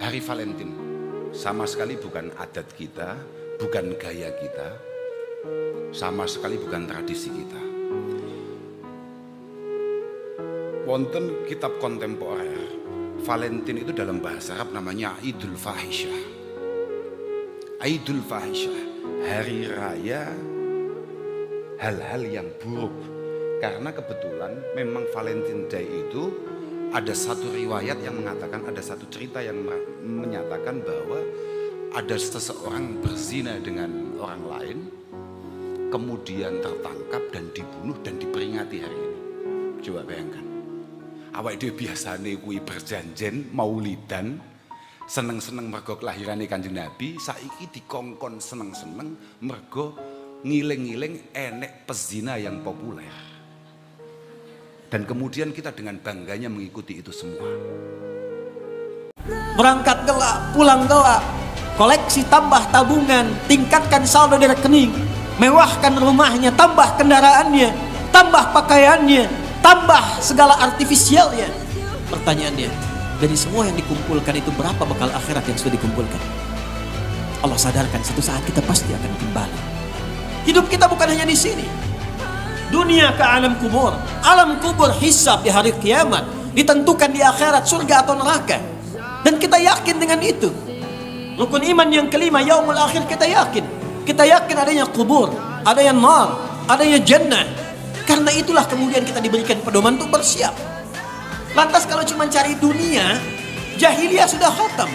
Hari Valentine sama sekali bukan adat kita, bukan gaya kita, sama sekali bukan tradisi kita. Wonten kitab kontemporer, Valentine itu dalam bahasa Arab namanya Idul Fahisyah. Idul Fahisyah, hari raya hal-hal yang buruk. Karena kebetulan memang Valentine Day itu ada satu riwayat yang mengatakan, ada satu cerita yang menyatakan bahwa ada seseorang berzina dengan orang lain, kemudian tertangkap dan dibunuh dan diperingati hari ini. Coba bayangkan, awake dhewe biasane kuwi berjanjen maulidan, seneng-seneng mergo kelahirane Kanjeng Nabi, saiki dikongkon seneng-seneng mergo ngiling-ngiling enek pezina yang populer. Dan kemudian kita dengan bangganya mengikuti itu semua. Berangkat gelap, pulang gelap, koleksi tambah tabungan, tingkatkan saldo di rekening, mewahkan rumahnya, tambah kendaraannya, tambah pakaiannya, tambah segala artifisialnya. Pertanyaannya, dari semua yang dikumpulkan itu berapa bekal akhirat yang sudah dikumpulkan? Allah sadarkan satu saat kita pasti akan kembali. Hidup kita bukan hanya di sini. Dunia ke alam kubur, alam kubur hisab di hari kiamat, ditentukan di akhirat surga atau neraka. Dan kita yakin dengan itu. Rukun iman yang kelima, yaumul akhir, kita yakin. Kita yakin adanya kubur, adanya nar, adanya jannah. Karena itulah kemudian kita diberikan pedoman untuk bersiap. Lantas kalau cuma cari dunia, jahiliyah sudah khatam.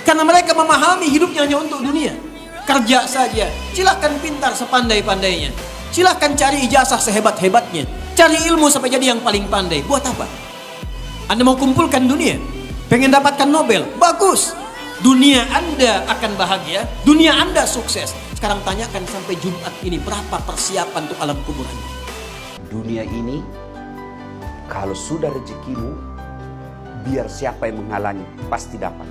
Karena mereka memahami hidupnya hanya untuk dunia. Kerja saja, silahkan pintar sepandai-pandainya, silahkan cari ijazah sehebat-hebatnya, cari ilmu sampai jadi yang paling pandai. Buat apa? Anda mau kumpulkan dunia, pengen dapatkan Nobel, bagus. Dunia Anda akan bahagia, dunia Anda sukses. Sekarang tanyakan sampai Jumat ini berapa persiapan untuk alam kubur Anda? Dunia ini kalau sudah rezekimu, biar siapa yang menghalangi pasti dapat.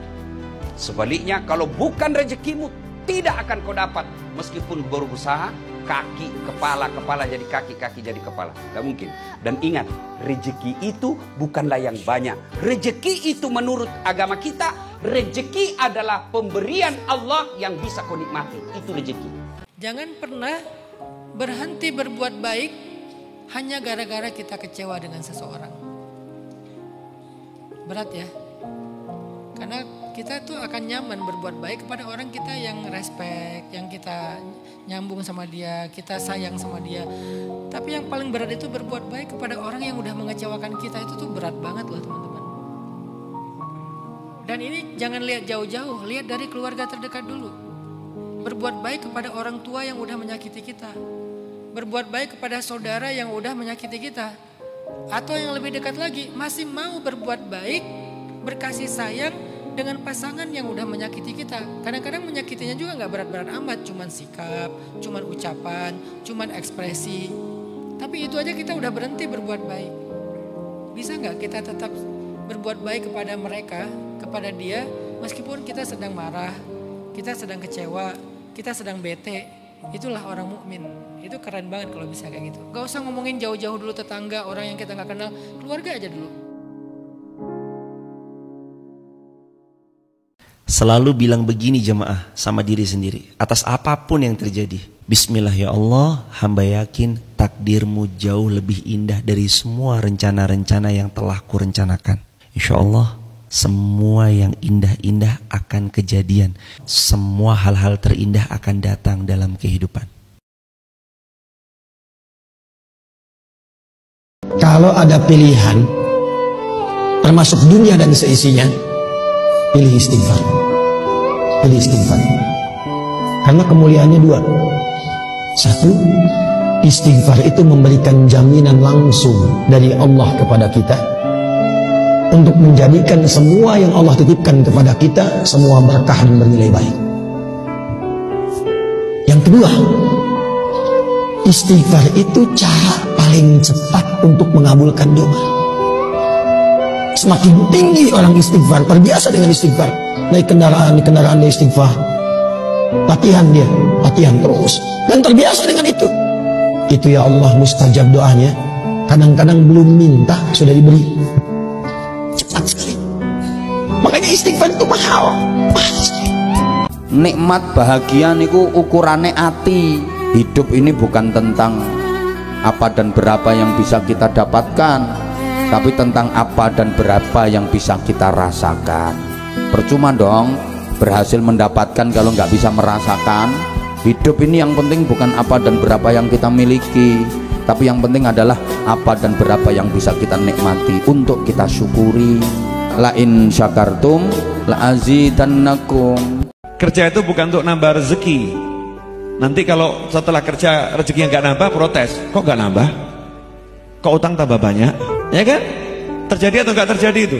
Sebaliknya kalau bukan rezekimu, tidak akan kau dapat. Meskipun berusaha, kaki, kepala jadi kaki, kaki jadi kepala. Gak mungkin. Dan ingat, rezeki itu bukanlah yang banyak. Rezeki itu menurut agama kita, rezeki adalah pemberian Allah yang bisa kau nikmati. Itu rezeki. Jangan pernah berhenti berbuat baik hanya gara-gara kita kecewa dengan seseorang. Berat ya. Karena kita tuh akan nyaman berbuat baik kepada orang kita yang respect, yang kita nyambung sama dia, kita sayang sama dia. Tapi yang paling berat itu berbuat baik kepada orang yang udah mengecewakan kita, itu tuh berat banget loh teman-teman. Dan ini jangan lihat jauh-jauh, lihat dari keluarga terdekat dulu. Berbuat baik kepada orang tua yang udah menyakiti kita. Berbuat baik kepada saudara yang udah menyakiti kita. Atau yang lebih dekat lagi, masih mau berbuat baik, berkasih sayang dengan pasangan yang udah menyakiti kita. Kadang-kadang menyakitinya juga gak berat-berat amat, cuman sikap, cuman ucapan, cuman ekspresi. Tapi itu aja kita udah berhenti berbuat baik. Bisa gak kita tetap berbuat baik kepada mereka, kepada dia, meskipun kita sedang marah, kita sedang kecewa, kita sedang bete. Itulah orang mukmin. Itu keren banget kalau bisa kayak gitu. Gak usah ngomongin jauh-jauh dulu tetangga, orang yang kita gak kenal, keluarga aja dulu. Selalu bilang begini jemaah sama diri sendiri, atas apapun yang terjadi, bismillah ya Allah, hamba yakin takdirmu jauh lebih indah dari semua rencana-rencana yang telah kurencanakan. Insya Allah semua yang indah-indah akan kejadian, semua hal-hal terindah akan datang dalam kehidupan. Kalau ada pilihan, termasuk dunia dan seisinya, pilih istighfar. Pilih istighfar. Karena kemuliaannya dua. Satu, istighfar itu memberikan jaminan langsung dari Allah kepada kita untuk menjadikan semua yang Allah titipkan kepada kita semua berkah dan bernilai baik. Yang kedua, istighfar itu cara paling cepat untuk mengabulkan doa. Semakin tinggi orang istighfar, terbiasa dengan istighfar, naik kendaraan, di kendaraan dia istighfar, latihan terus, dan terbiasa dengan itu. Itu ya Allah mustajab doanya. Kadang-kadang belum minta sudah diberi, cepat sekali. Makanya istighfar istighfar itu mahal. Nikmat bahagia niku ukurannya ati. Hidup ini bukan tentang apa dan berapa yang bisa kita dapatkan, tapi tentang apa dan berapa yang bisa kita rasakan. Percuma dong berhasil mendapatkan kalau nggak bisa merasakan. Hidup ini yang penting bukan apa dan berapa yang kita miliki, tapi yang penting adalah apa dan berapa yang bisa kita nikmati untuk kita syukuri. La in syakartum la azidannakum. Kerja itu bukan untuk nambah rezeki. Nanti kalau setelah kerja rezeki yang nggak nambah, protes. Kok nggak nambah? Kok utang tambah banyak? Ya kan? Terjadi atau nggak terjadi itu?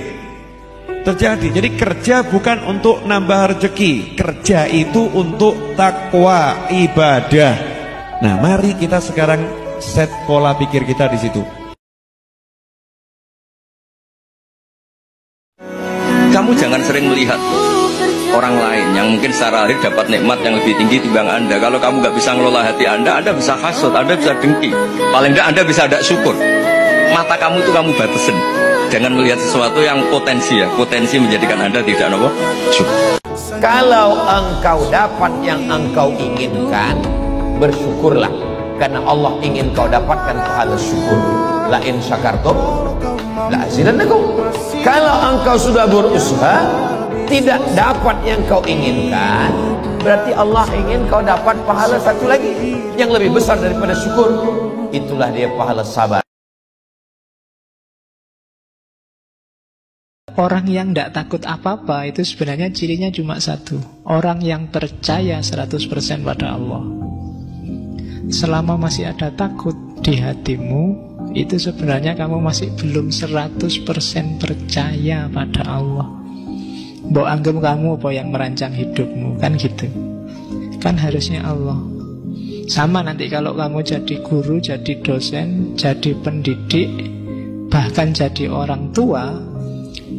Terjadi. Jadi kerja bukan untuk nambah rezeki. Kerja itu untuk takwa, ibadah. Nah, mari kita sekarang set pola pikir kita di situ. Kamu jangan sering melihat orang lain yang mungkin secara hari dapat nikmat yang lebih tinggi dibanding Anda. Kalau kamu nggak bisa ngelola hati Anda bisa hasut, Anda bisa dengki. Paling tidak Anda bisa ada syukur. Mata kamu itu kamu batasin. Jangan melihat sesuatu yang potensi ya. Potensi menjadikan Anda tidak nopo syukur. Kalau engkau dapat yang engkau inginkan, bersyukurlah. Karena Allah ingin kau dapatkan pahala syukur. La in syakartum la azidannakum. Kalau engkau sudah berusaha tidak dapat yang kau inginkan, berarti Allah ingin kau dapat pahala satu lagi yang lebih besar daripada syukur. Itulah dia pahala sabar. Orang yang tidak takut apa-apa itu sebenarnya cirinya cuma satu. Orang yang percaya 100% pada Allah. Selama masih ada takut di hatimu, itu sebenarnya kamu masih belum 100% percaya pada Allah. Mbok anggap kamu apa yang merancang hidupmu, kan gitu. Kan harusnya Allah. Sama nanti kalau kamu jadi guru, jadi dosen, jadi pendidik, bahkan jadi orang tua,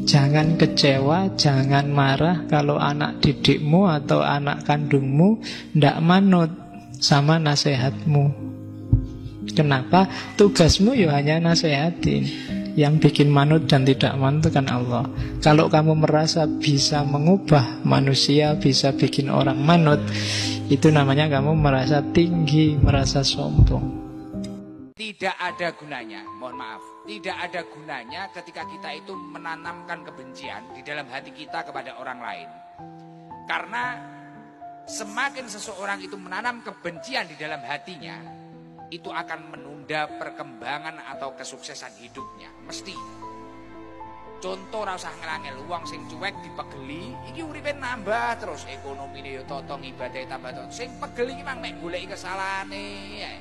jangan kecewa, jangan marah kalau anak didikmu atau anak kandungmu ndak manut sama nasihatmu. Kenapa? Tugasmu ya hanya nasihatin. Yang bikin manut dan tidak manut itu kan Allah. Kalau kamu merasa bisa mengubah manusia, bisa bikin orang manut, itu namanya kamu merasa tinggi, merasa sombong. Tidak ada gunanya, mohon maaf, tidak ada gunanya ketika kita itu menanamkan kebencian di dalam hati kita kepada orang lain. Karena semakin seseorang itu menanam kebencian di dalam hatinya, itu akan menunda perkembangan atau kesuksesan hidupnya. Mesti. Contoh ora usah ngelangel, wong sing cuek dipegeli, iki uripe nambah terus, ekonomine yo totong, ibadah tambah totong. Sing pegeli iki mang mek goleki kesalahane ae.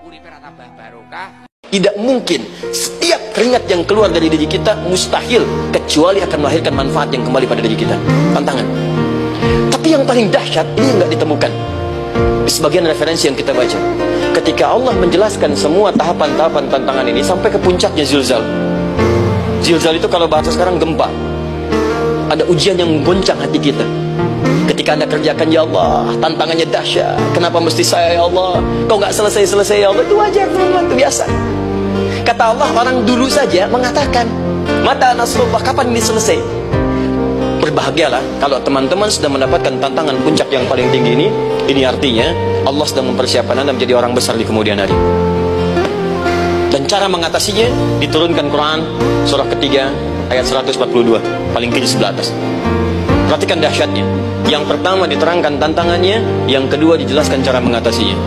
Uripe ora tambah barokah. Tidak mungkin setiap keringat yang keluar dari diri kita mustahil kecuali akan melahirkan manfaat yang kembali pada diri kita. Tantangan. Tapi yang paling dahsyat ini yang nggak ditemukan. Di sebagian referensi yang kita baca, ketika Allah menjelaskan semua tahapan-tahapan tantangan ini sampai ke puncaknya zilzal. Zilzal itu kalau bahasa sekarang gempa. Ada ujian yang menggoncang hati kita. Ketika Anda kerjakan, ya Allah, tantangannya dahsyat. Kenapa mesti saya, ya Allah? Kau nggak selesai-selesai, ya Allah. Itu wajar, teman-teman, itu biasa. Kata Allah, orang dulu saja mengatakan, mata nasrullah, kapan ini selesai? Berbahagialah kalau teman-teman sudah mendapatkan tantangan puncak yang paling tinggi ini. Ini artinya Allah sedang mempersiapkan Anda menjadi orang besar di kemudian hari. Dan cara mengatasinya diturunkan Quran surah ketiga ayat 142, paling kiri sebelah atas. Perhatikan dahsyatnya. Yang pertama diterangkan tantangannya, yang kedua dijelaskan cara mengatasinya.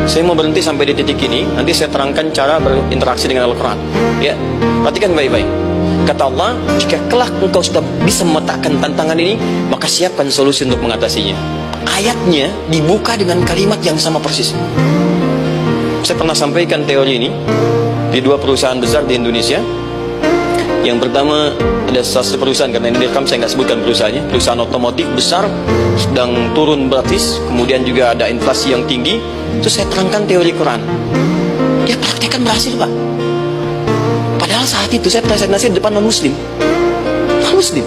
Saya mau berhenti sampai di titik ini, nanti saya terangkan cara berinteraksi dengan Al-Quran. Ya, perhatikan baik-baik. Kata Allah, jika kelak engkau sudah bisa memetakan tantangan ini, maka siapkan solusi untuk mengatasinya. Ayatnya dibuka dengan kalimat yang sama persis. Saya pernah sampaikan teori ini di dua perusahaan besar di Indonesia. Yang pertama ada satu perusahaan, karena ini direkam saya nggak sebutkan perusahaannya, perusahaan otomotif besar sedang turun gratis, kemudian juga ada inflasi yang tinggi. Itu saya terangkan teori Quran. Dia praktekkan berhasil, Pak. Padahal saat itu saya presentasi di depan non-muslim. Non-muslim.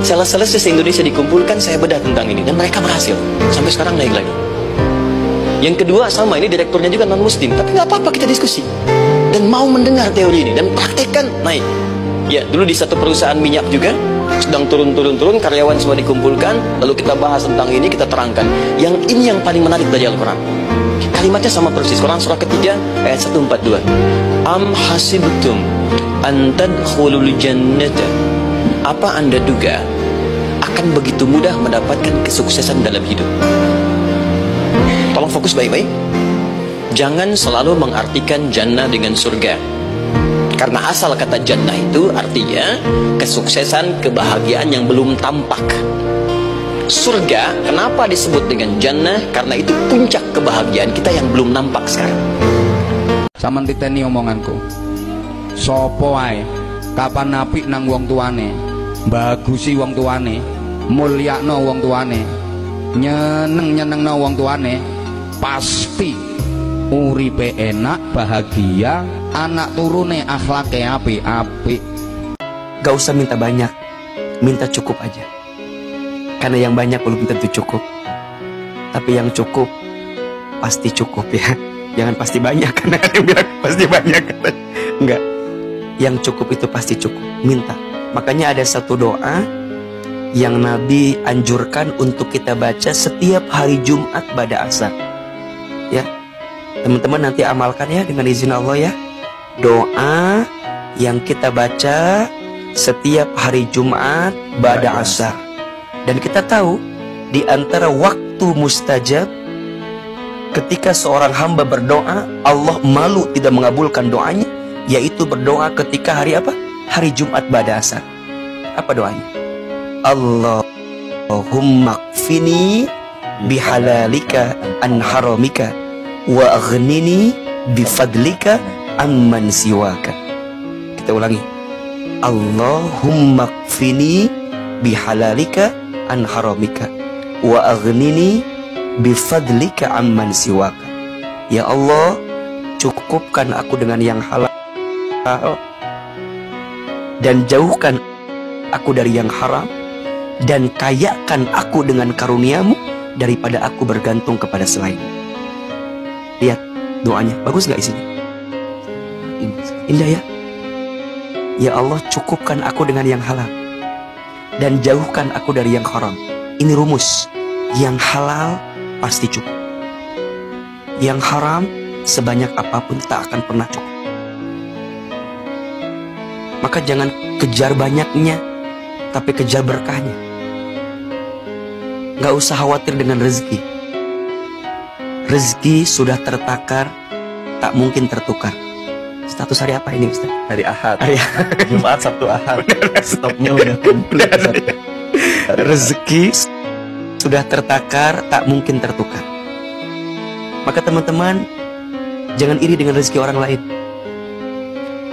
Sales-sales se-Indonesia dikumpulkan, saya bedah tentang ini, dan mereka berhasil. Sampai sekarang naik lagi. Yang kedua sama, ini direkturnya juga non-muslim, tapi nggak apa-apa, kita diskusi. Dan mau mendengar teori ini, dan praktekkan, naik. Ya, dulu di satu perusahaan minyak juga, sedang turun, karyawan semua dikumpulkan, lalu kita bahas tentang ini, kita terangkan. Yang ini yang paling menarik dari Al-Quran. Kalimatnya sama persis. Quran surah ketiga ayat 142. Am hasibtum an tadkhulul jannata. Apa Anda duga akan begitu mudah mendapatkan kesuksesan dalam hidup? Tolong fokus baik-baik. Jangan selalu mengartikan jannah dengan surga. Karena asal kata jannah itu artinya kesuksesan, kebahagiaan yang belum tampak. Surga, kenapa disebut dengan jannah? Karena itu puncak kebahagiaan kita yang belum nampak sekarang. Saman titeni omonganku. Sopo wae kapan apik nang wong tuane, bagusi wong tuane, mulyakno wong tuane, nyeneng-nyenengno wong tuane, pasti uripe enak, bahagia, anak turune akhlake apik-apik. Gak usah minta banyak, minta cukup aja. Karena yang banyak belum tentu cukup. Tapi yang cukup pasti cukup ya. Jangan pasti banyak, karena ada yang bilang pasti banyak. Enggak. Yang cukup itu pasti cukup. Minta. Makanya ada satu doa yang Nabi anjurkan untuk kita baca setiap hari Jumat pada asar. Ya. Teman-teman nanti amalkan ya dengan izin Allah ya. Doa yang kita baca setiap hari Jumat pada asar. Dan kita tahu di antara waktu mustajab ketika seorang hamba berdoa, Allah malu tidak mengabulkan doanya, yaitu berdoa ketika hari apa? Hari Jumat pada asar. Apa doanya? Allahumma kfini bihalalika an haramika wa aghnini bifadlika amman siwaka. Kita ulangi. Allahumma kfini bihalalika an haramika wa aghnini bifadlika amman siwaka. Ya Allah, cukupkan aku dengan yang halal dan jauhkan aku dari yang haram, dan kayakan aku dengan karuniamu daripada aku bergantung kepada selain. Lihat doanya, bagus gak isinya? Indah ya. Ya Allah, cukupkan aku dengan yang halal dan jauhkan aku dari yang haram. Ini rumus. Yang halal pasti cukup. Yang haram sebanyak apapun tak akan pernah cukup. Maka jangan kejar banyaknya, tapi kejar berkahnya. Gak usah khawatir dengan rezeki. Rezeki sudah tertakar, tak mungkin tertukar. Status hari apa ini Ustaz? Hari Ahad. Hari Ahad. Jumat, Sabtu, Ahad. Stopnya udah komplit. Rezeki sudah tertakar, tak mungkin tertukar. Maka teman-teman, jangan iri dengan rezeki orang lain.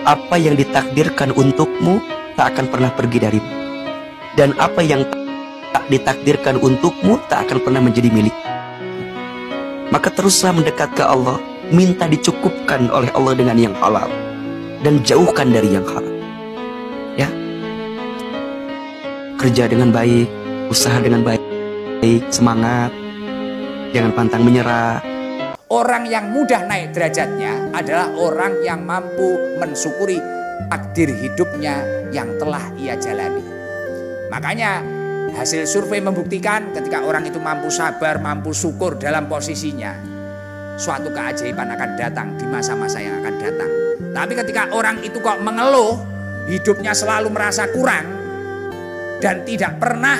Apa yang ditakdirkan untukmu tak akan pernah pergi darimu. Dan apa yang tak ditakdirkan untukmu tak akan pernah menjadi milik. Maka teruslah mendekat ke Allah, minta dicukupkan oleh Allah dengan yang halal dan jauhkan dari yang haram. Ya. Kerja dengan baik, usaha dengan baik, semangat, jangan pantang menyerah. Orang yang mudah naik derajatnya adalah orang yang mampu mensyukuri takdir hidupnya yang telah ia jalani. Makanya hasil survei membuktikan ketika orang itu mampu sabar, mampu syukur dalam posisinya, suatu keajaiban akan datang di masa-masa yang akan datang. Tapi ketika orang itu kok mengeluh, hidupnya selalu merasa kurang dan tidak pernah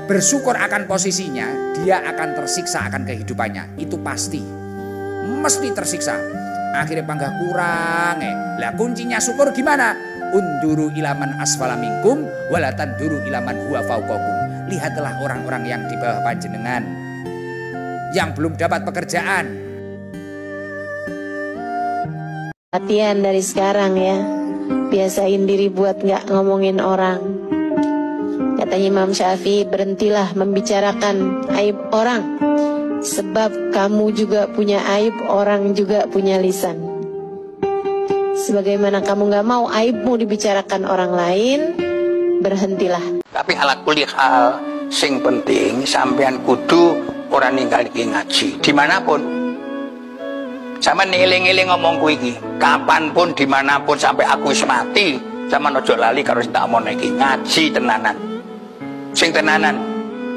bersyukur akan posisinya, dia akan tersiksa akan kehidupannya. Itu pasti. Mesti tersiksa. Akhirnya bangga kurang. Lah kuncinya syukur gimana? Unduru ilaman asfala minkum wala tanduru ilaman huwa fauqakum. Lihatlah orang-orang yang di bawah panjenengan yang belum dapat pekerjaan. Latihan dari sekarang ya. Biasain diri buat gak ngomongin orang. Katanya Imam Syafi'i, berhentilah membicarakan aib orang. Sebab kamu juga punya aib, orang juga punya lisan. Sebagaimana kamu gak mau aibmu dibicarakan orang lain, berhentilah. Tapi ala kulli hal, sing penting sampean kudu orang ninggal iki ngaji dimanapun. Sama ngiling-ngiling ngomongku iki, kapanpun dimanapun sampai aku wis mati, sama ojo lali karo tak omong iki ngaji tenanan. Sing tenanan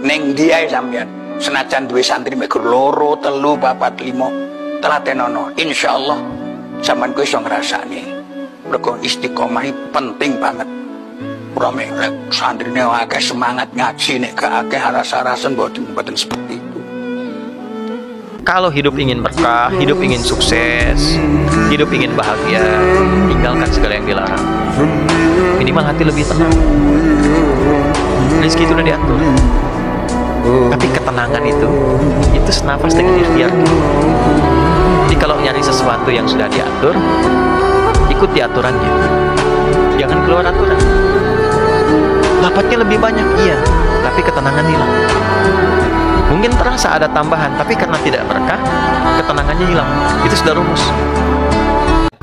ning ndi ae sampean. Senajan duwe santri mek loro, telu, papat, limo, telatenono. Insyaallah sampean kowe iso ngrasani. Mergo istiqomah penting banget. Ora mek santrine akeh semangat ngaji nek gak akeh rasa-rasen mboten seperti itu. Kalau hidup ingin berkah, hidup ingin sukses, hidup ingin bahagia, tinggalkan segala yang dilarang. Minimal hati lebih tenang. Rezeki itu udah diatur. Tapi ketenangan itu senafas dengan ikhtiar. Jadi kalau nyari sesuatu yang sudah diatur, ikuti aturannya. Jangan keluar aturan. Dapatnya lebih banyak, iya, tapi ketenangan hilang. Mungkin terasa ada tambahan, tapi karena tidak berkah, ketenangannya hilang. Itu sudah rumus.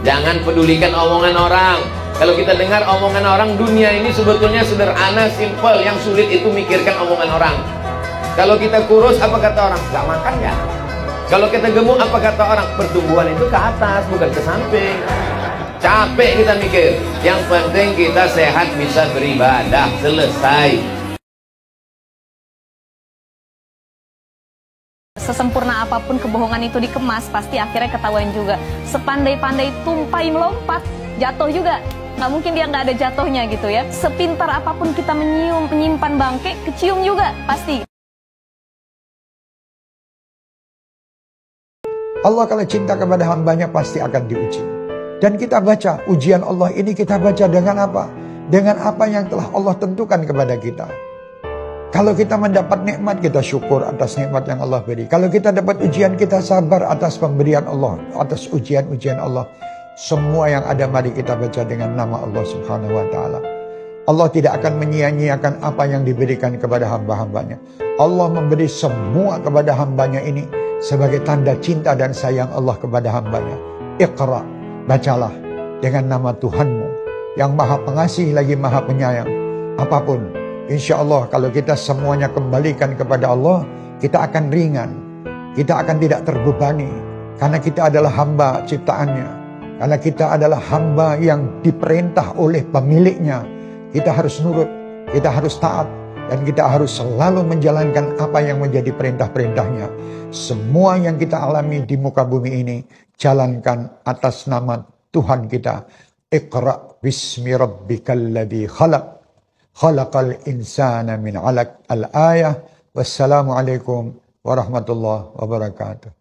Jangan pedulikan omongan orang. Kalau kita dengar omongan orang, dunia ini sebetulnya sederhana, simple. Yang sulit itu mikirkan omongan orang. Kalau kita kurus, apa kata orang? Gak makan ya? Kalau kita gemuk, apa kata orang? Pertumbuhan itu ke atas, bukan ke samping. Capek kita mikir. Yang penting kita sehat, bisa beribadah. Selesai. Sesempurna apapun kebohongan itu dikemas, pasti akhirnya ketahuan juga. Sepandai-pandai tumpahin lompat, jatuh juga. Nggak mungkin dia nggak ada jatuhnya gitu ya. Sepintar apapun kita menyimpan bangke, kecium juga, pasti. Allah kalau cinta kepada hambanya pasti akan diuji. Dan kita baca ujian Allah ini, kita baca dengan apa? Dengan apa yang telah Allah tentukan kepada kita. Kalau kita mendapat nikmat, kita syukur atas nikmat yang Allah beri. Kalau kita dapat ujian, kita sabar atas pemberian Allah, atas ujian-ujian Allah. Semua yang ada mari kita baca dengan nama Allah Subhanahu wa ta'ala. Allah tidak akan menyia-nyiakan apa yang diberikan kepada hamba-hambanya. Allah memberi semua kepada hambanya ini sebagai tanda cinta dan sayang Allah kepada hambanya. Iqra, bacalah dengan nama Tuhanmu yang maha pengasih lagi maha penyayang. Apapun, insya Allah kalau kita semuanya kembalikan kepada Allah, kita akan ringan. Kita akan tidak terbebani. Karena kita adalah hamba ciptaannya. Karena kita adalah hamba yang diperintah oleh pemiliknya. Kita harus nurut, kita harus taat. Dan kita harus selalu menjalankan apa yang menjadi perintah-perintahnya. Semua yang kita alami di muka bumi ini, jalankan atas nama Tuhan kita. Iqra bismi rabbikal ladzi khalaq. Khalaqal insana min 'alaq. Al-ayah. Wassalamualaikum warahmatullahi wabarakatuh.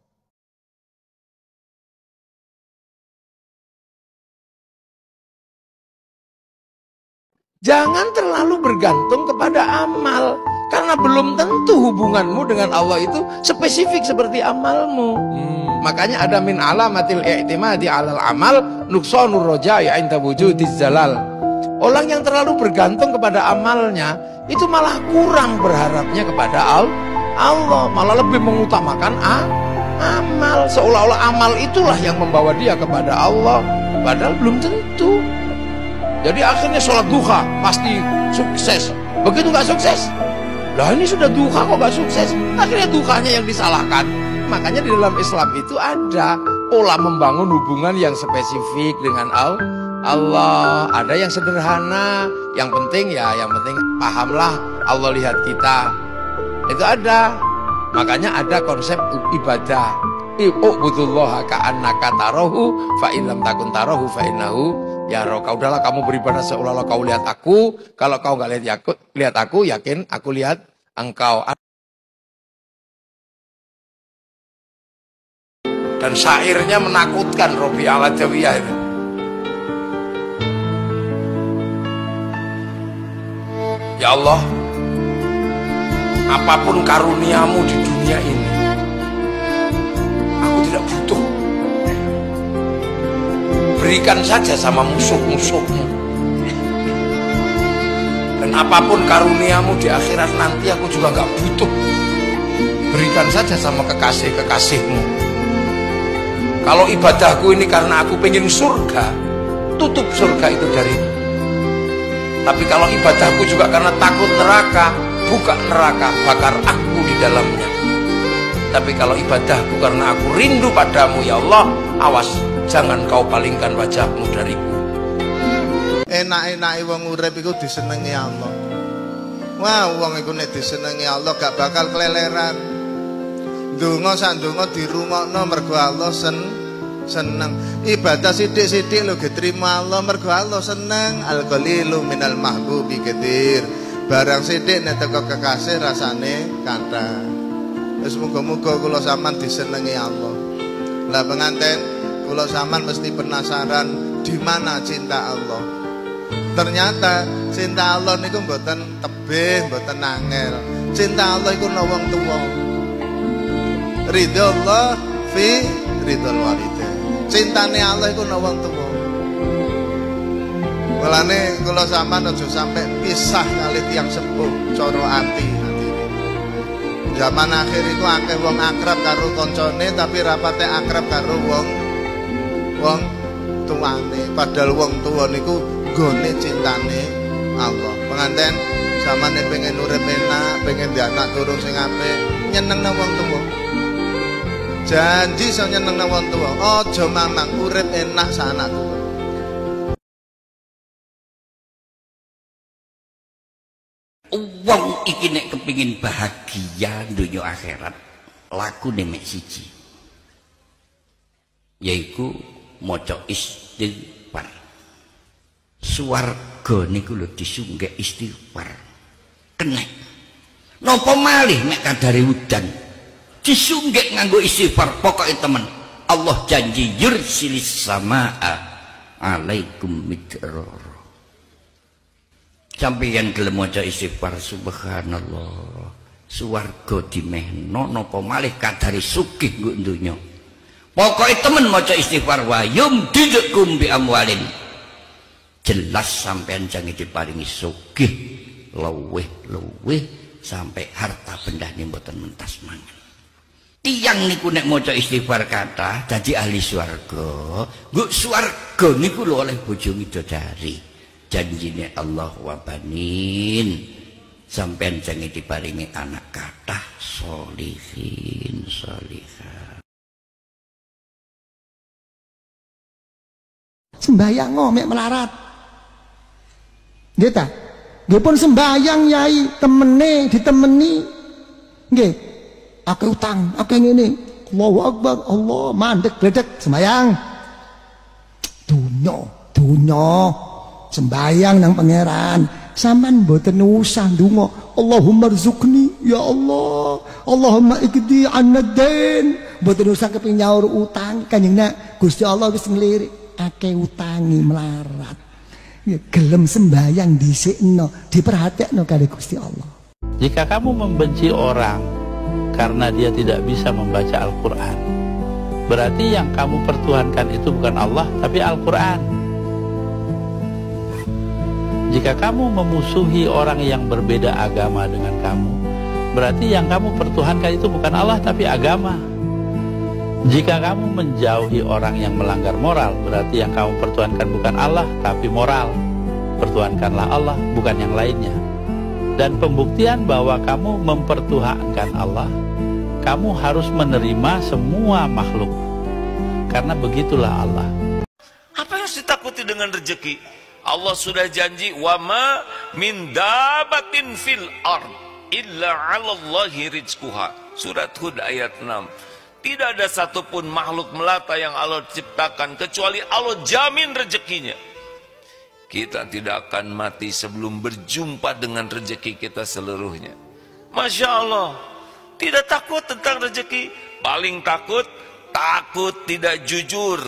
Jangan terlalu bergantung kepada amal. Karena belum tentu hubunganmu dengan Allah itu spesifik seperti amalmu. Makanya ada min alamatil i'timadi alal amal nuqsanur roja'i 'inda wujudiz zalal. Orang yang terlalu bergantung kepada amalnya itu malah kurang berharapnya kepada Allah. Malah lebih mengutamakan amal. Seolah-olah amal itulah yang membawa dia kepada Allah. Padahal belum tentu. Jadi akhirnya sholat duha pasti sukses. Begitu nggak sukses, lah ini sudah duha kok nggak sukses. Akhirnya duhanya yang disalahkan. Makanya di dalam Islam itu ada pola membangun hubungan yang spesifik dengan Allah. Ada yang sederhana, yang penting pahamlah Allah lihat kita. Itu ada. Makanya ada konsep ibadah. U'budullaha ka'annaka tarahu fa in lam takun tarahu fa innahu ya roka. Udahlah kamu beribadah seolah-olah kau lihat aku. Kalau kau nggak lihat aku, yakin aku lihat engkau. Dan syairnya menakutkan Robi Al-Adawiyah itu. Ya Allah, apapun karuniamu di dunia ini, aku tidak butuh. Berikan saja sama musuh-musuhmu. Dan apapun karuniamu di akhirat nanti, aku juga nggak butuh. Berikan saja sama kekasih-kekasihmu. Kalau ibadahku ini karena aku pengen surga, tutup surga itu dariku. Tapi kalau ibadahku juga karena takut neraka, buka neraka, bakar aku di dalamnya. Tapi kalau ibadahku karena aku rindu padamu, ya Allah, awas, jangan kau palingkan wajahmu dariku. Enak-enak wong urip iku disenengi Allah. Wah, wong iku nek disenengi Allah gak bakal keleleran. Donga sak donga dirungokno mergo Allah seneng. Ibadah sithik-sithik lho diterima Allah mergo Allah seneng. Al-qalilu minal mahbubi katsir. Barang sithik nek teko kekasih rasane kathah. Wis muga-muga kula sampean disenengi Allah. Lah penganten, kula sampean mesti penasaran di mana cinta Allah. Ternyata cinta Allah niku mboten tebih, mboten angel. Cinta Allah iku ana wong tuwa. Ridho Allah fi ridhol walidain. Cintane Allah iku ana wong tuwa. Mulane kula sampean aja sampe pisah kali tiyang sepuh cara ati. Zaman akhir iku akeh wong akrab karo kancane tapi rapate akrab karo wong tuane. Padahal wong tuwa niku gone cintane Allah. Penganten samane pengen urip enak, pengen di anak turun sing apik, nyenengna wong tuwa. Janji iso nyenengna wong tuwa. Aja mamang urip enak sak anak tuwa. Wong iki nek kepingin bahagia dunia akhirat, lakune mek siji. Yaiku maca istighfar. Swarga niku lho disunggek istighfar. Kenek. Napa malih mek kadare udan disunggek nganggo istighfar. Pokoke temen, Allah janji yursilis samaa alaikum midrara. Sampeyan gelem maca istighfar subhanallah. Swarga dimehno napa malih kadare sugih nggo donya. Pokoke temen maca istighfar wa yumdidukum bi amwalin. Jelas sampean jange diparingi sugih luweh-luweh sampai harta bendane mboten mentas mangan. Tiyang niku nek maca istighfar kathah dadi ahli swarga. Nggo swarga niku lho oleh bojo widodari. Janjine Allah wa banin sampean jange diparingi anak kathah sholihin sholihah. Sembayang mek melarat. Nggih ta? Nggih pun sembayang yai, temene ditemeni. Nggih. Akeh utang, akeh ngene. Allahu Akbar, Allah mandek bledek sembayang. Dunya. Sembayang nang pangeran. Sampean mboten usah ndonga, Allahumma rzuqni ya Allah, Allahumma ikdi annad-dain. Mboten usah kepengin nyaur utang, Kanjeng Nak. Gusti Allah wis nglirik akeh utangi melarat. Ya, gelem sembayang dhisikno, diperhatekno kali Gusti Allah. Jika kamu membenci orang karena dia tidak bisa membaca Al-Quran, berarti yang kamu pertuhankan itu bukan Allah tapi Al-Quran. Jika kamu memusuhi orang yang berbeda agama dengan kamu, berarti yang kamu pertuhankan itu bukan Allah tapi agama. Jika kamu menjauhi orang yang melanggar moral, berarti yang kamu pertuhankan bukan Allah tapi moral. Pertuhankanlah Allah, bukan yang lainnya. Dan pembuktian bahwa kamu mempertuhankan Allah, kamu harus menerima semua makhluk. Karena begitulah Allah. Apa yang harus ditakuti dengan rezeki? Allah sudah janji wa ma min dabatin fil ard illa 'alallahi rizquha. Surat Hud ayat 6. Tidak ada satupun makhluk melata yang Allah ciptakan kecuali Allah jamin rezekinya. Kita tidak akan mati sebelum berjumpa dengan rezeki kita seluruhnya. Masya Allah. Tidak takut tentang rezeki. Paling takut tidak jujur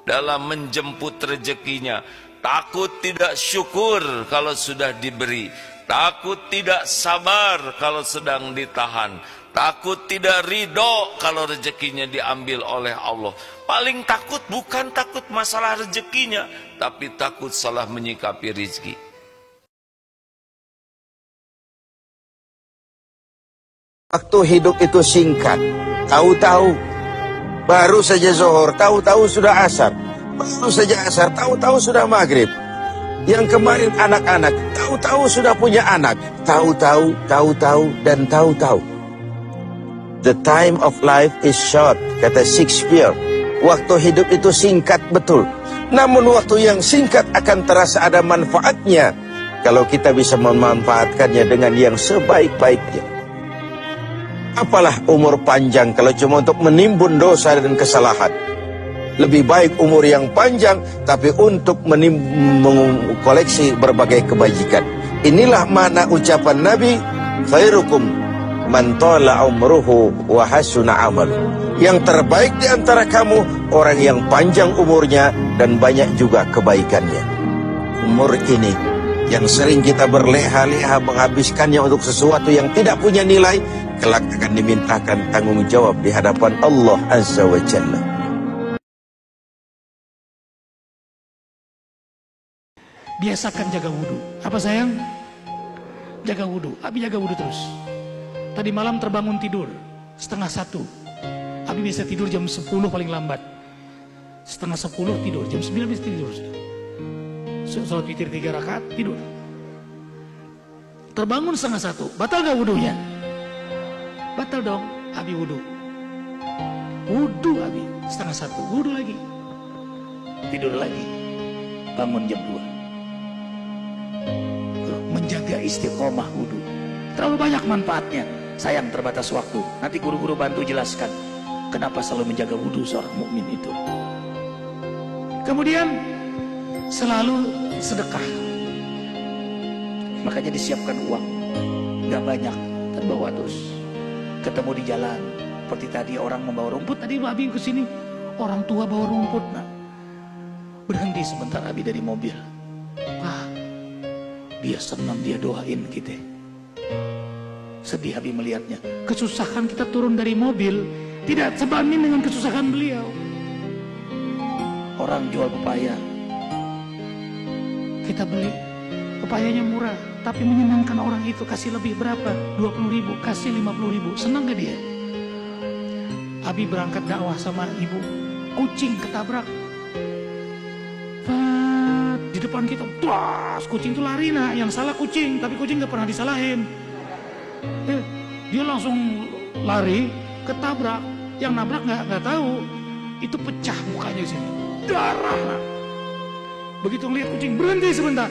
dalam menjemput rezekinya. Takut tidak syukur kalau sudah diberi. Takut tidak sabar kalau sedang ditahan. Takut tidak ridho kalau rezekinya diambil oleh Allah. Paling takut bukan takut masalah rezekinya, tapi takut salah menyikapi rezeki. Waktu hidup itu singkat. Tahu-tahu baru saja zuhur, tahu-tahu sudah asar. Baru saja asar, tahu-tahu sudah maghrib. Yang kemarin anak-anak, tahu-tahu sudah punya anak. Tahu-tahu, dan tahu-tahu. The time of life is short, kata Shakespeare. Waktu hidup itu singkat betul. Namun waktu yang singkat akan terasa ada manfaatnya kalau kita bisa memanfaatkannya dengan yang sebaik-baiknya. Apalah umur panjang kalau cuma untuk menimbun dosa dan kesalahan. Lebih baik umur yang panjang tapi untuk mengkoleksi berbagai kebajikan. Inilah makna ucapan Nabi, khairukum man tala umruhu wa hasuna amalu. Yang terbaik di antara kamu orang yang panjang umurnya dan banyak juga kebaikannya. Umur ini yang sering kita berleha-leha menghabiskannya untuk sesuatu yang tidak punya nilai, kelak akan dimintakan tanggung jawab di hadapan Allah Azza wa Jalla. Biasakan jaga wudhu. Apa sayang? Jaga wudhu. Abi jaga wudhu terus. Tadi malam terbangun tidur 12:30. Abi bisa tidur jam 10 paling lambat. 9:30 tidur, jam 9 bisa tidur. Sholat witir 3 rakaat, tidur. Terbangun 12:30, batal gak wudhunya? Batal dong, Abi wudhu. Wudhu Abi, 12:30, wudhu lagi. Tidur lagi, bangun jam 2. Menjaga istiqomah wudhu. Terlalu banyak manfaatnya. Sayang terbatas waktu, nanti guru-guru bantu jelaskan kenapa selalu menjaga wudhu seorang mukmin itu. Kemudian selalu sedekah. Makanya disiapkan uang, nggak banyak, kan bawa terus. Ketemu di jalan, seperti tadi orang membawa rumput. Tadi Abi kesini, orang tua bawa rumput. Nah, berhenti sebentar Abi dari mobil. Wah, dia senang, dia doain kita. Sedih Abi melihatnya. Kesusahan kita turun dari mobil tidak sebanding dengan kesusahan beliau. Orang jual pepaya, kita beli, pepayanya murah, tapi menyenangkan orang itu. Kasih lebih berapa? 20.000, kasih 50.000. Senang gak dia? Abi berangkat dakwah sama ibu, kucing ketabrak. Di depan kita, tuas, kucing itu lari. Nah, yang salah kucing, tapi kucing gak pernah disalahin. Dia langsung lari, ketabrak. Yang nabrak nggak tahu, itu pecah mukanya di sini, darah. Begitu ngeliat kucing, berhenti sebentar.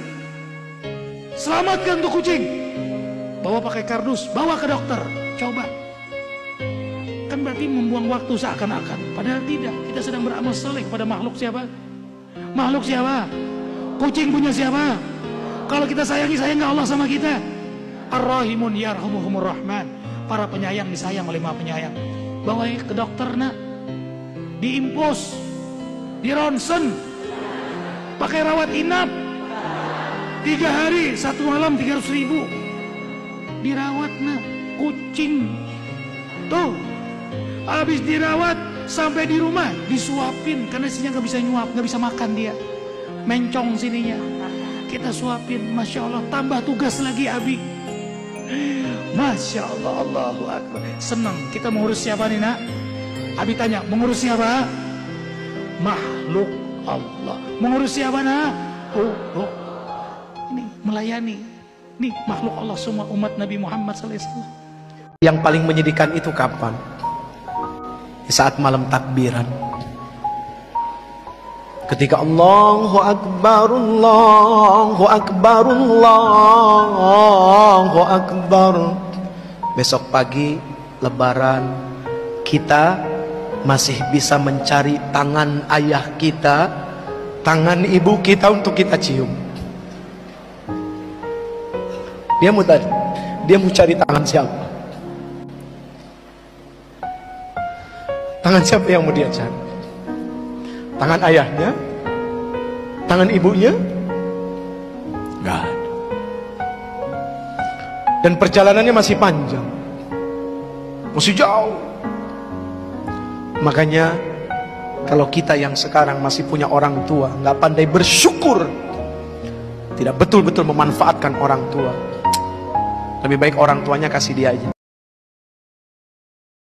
Selamatkan tuh kucing. Bawa pakai kardus, bawa ke dokter. Coba. Kan berarti membuang waktu seakan-akan. Padahal tidak. Kita sedang beramal soleh kepada makhluk siapa? Makhluk siapa? Kucing punya siapa? Kalau kita sayangi, sayang nggak Allah sama kita? Ar-Rahimun yarhamuhumur Rahman. Para penyayang disayang oleh Maha Penyayang. Bawa ke dokter nak, diimpos, di ronsen, pakai rawat inap, 3 hari 1 malam 300.000, dirawat nak, kucing. Tuh, habis dirawat sampai di rumah disuapin karena isinya nggak bisa nyuap, nggak bisa makan dia, mencong sininya. Kita suapin, masya Allah, tambah tugas lagi Abi. Masya Allah, Allahu Akbar. Senang. Kita mengurus siapa nih nak? Abi tanya, mengurus siapa? Makhluk Allah. Mengurus siapa nak? Oh. Ini melayani. Nih makhluk Allah semua, umat Nabi Muhammad SAW. Yang paling menyedihkan itu kapan? Saat malam takbiran. Ketika Allahu Akbar, Allahu Akbar, Allahu Akbar. Besok pagi Lebaran, kita masih bisa mencari tangan ayah kita, tangan ibu kita untuk kita cium. Dia mau cari tangan siapa? Tangan siapa yang mau dia cari? Tangan ayahnya? Tangan ibunya? Gak ada. Dan perjalanannya masih panjang, masih jauh. Makanya kalau kita yang sekarang masih punya orang tua, nggak pandai bersyukur, tidak betul-betul memanfaatkan orang tua, lebih baik orang tuanya kasih dia aja.